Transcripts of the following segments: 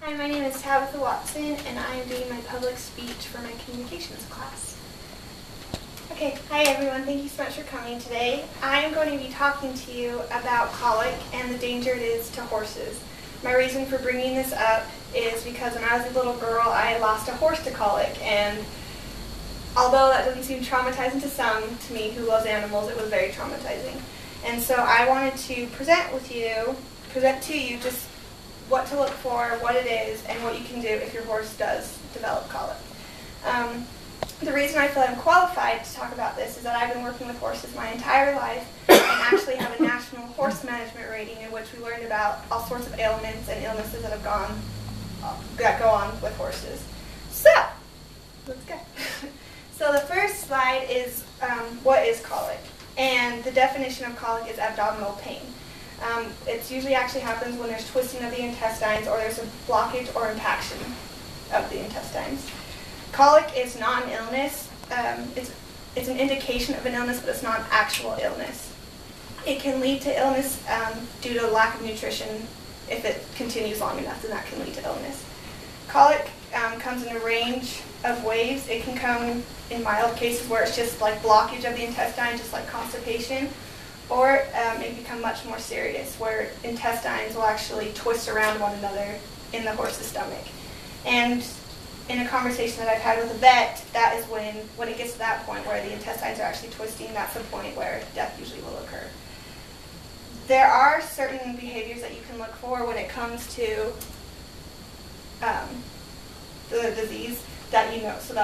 Hi, my name is Tabitha Watson, and I am doing my public speech for my communications class. Okay, hi everyone. Thank you so much for coming today. I am going to be talking to you about colic and the danger it is to horses. My reason for bringing this up is because when I was a little girl, I lost a horse to colic, and although that doesn't seem traumatizing to some, to me who loves animals, it was very traumatizing. And so I wanted to present to you just what to look for, what it is, and what you can do if your horse does develop colic. The reason I feel I'm qualified to talk about this is that I've been working with horses my entire life and actually have a national horse management rating in which we learned about all sorts of ailments and illnesses that go on with horses. So, let's go. So the first slide is what is colic, and the definition of colic is abdominal pain. It usually actually happens when there's twisting of the intestines or there's a blockage or impaction of the intestines. Colic is not an illness. It's an indication of an illness, but it's not an actual illness. It can lead to illness due to lack of nutrition. If it continues long enough, then that can lead to illness. Colic comes in a range of ways. It can come in mild cases where it's just like blockage of the intestine, just like constipation, or it can become much more serious, where intestines will actually twist around one another in the horse's stomach. And in a conversation that I've had with a vet, that is when it gets to that point where the intestines are actually twisting, that's the point where death usually will occur. There are certain behaviors that you can look for when it comes to the disease that you know, so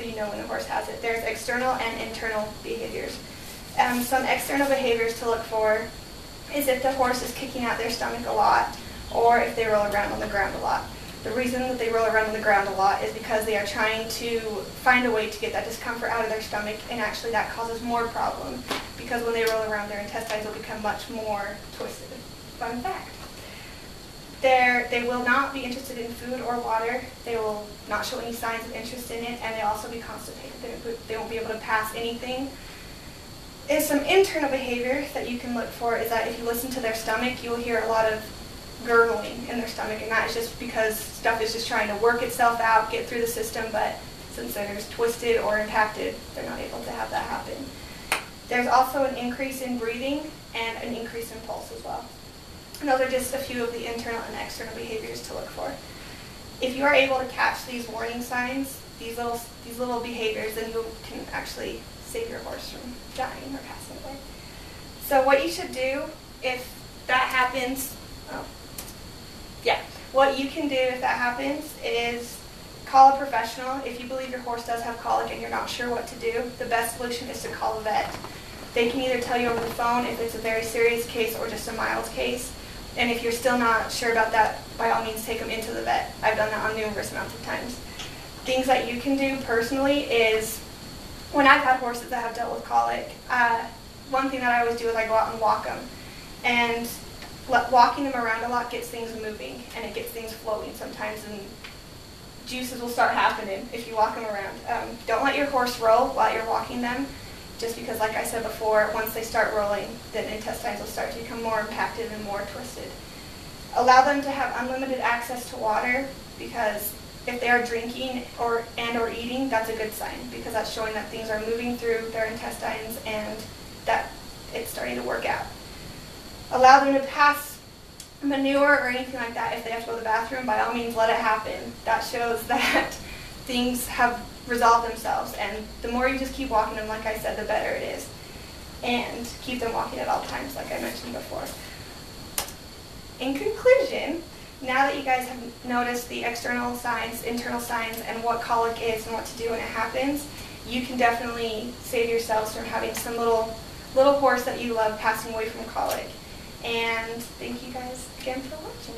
you know when the horse has it. There's external and internal behaviors. Some external behaviors to look for is if the horse is kicking out their stomach a lot, or if they roll around on the ground a lot. The reason that they roll around on the ground a lot is because they are trying to find a way to get that discomfort out of their stomach, and actually that causes more problem, because when they roll around, their intestines will become much more twisted. Fun fact. They will not be interested in food or water. They will not show any signs of interest in it, and they'll also be constipated. They won't be able to pass anything. And some internal behavior that you can look for is that if you listen to their stomach, you will hear a lot of gurgling in their stomach, and that is just because stuff is just trying to work itself out, get through the system, but since they're twisted or impacted, they're not able to have that happen. There's also an increase in breathing and an increase in pulse as well. And those are just a few of the internal and external behaviors to look for. If you are able to catch these warning signs, these little behaviors, then you can actually save your horse from dying or passing away. So what you should do if that happens, what you can do if that happens is call a professional. If you believe your horse does have colic and you're not sure what to do, the best solution is to call a vet. They can either tell you over the phone if it's a very serious case or just a mild case. And if you're still not sure about that, by all means take them into the vet. I've done that on numerous amounts of times. Things that you can do personally is, when I've had horses that have dealt with colic, one thing that I always do is I go out and walk them. And walking them around a lot gets things moving, and it gets things flowing sometimes, and juices will start happening if you walk them around. Don't let your horse roll while you're walking them, just because, like I said before, once they start rolling, then intestines will start to become more impacted and more twisted. Allow them to have unlimited access to water, because if they are drinking or eating, that's a good sign, because that's showing that things are moving through their intestines and that it's starting to work out. Allow them to pass manure or anything like that. If they have to go to the bathroom, by all means let it happen. That shows that things have resolved themselves, and the more you just keep walking them, like I said, the better it is. And keep them walking at all times, like I mentioned before. In conclusion, now that you guys have noticed the external signs, internal signs, and what colic is and what to do when it happens, you can definitely save yourselves from having some little horse that you love passing away from colic. And thank you guys again for watching.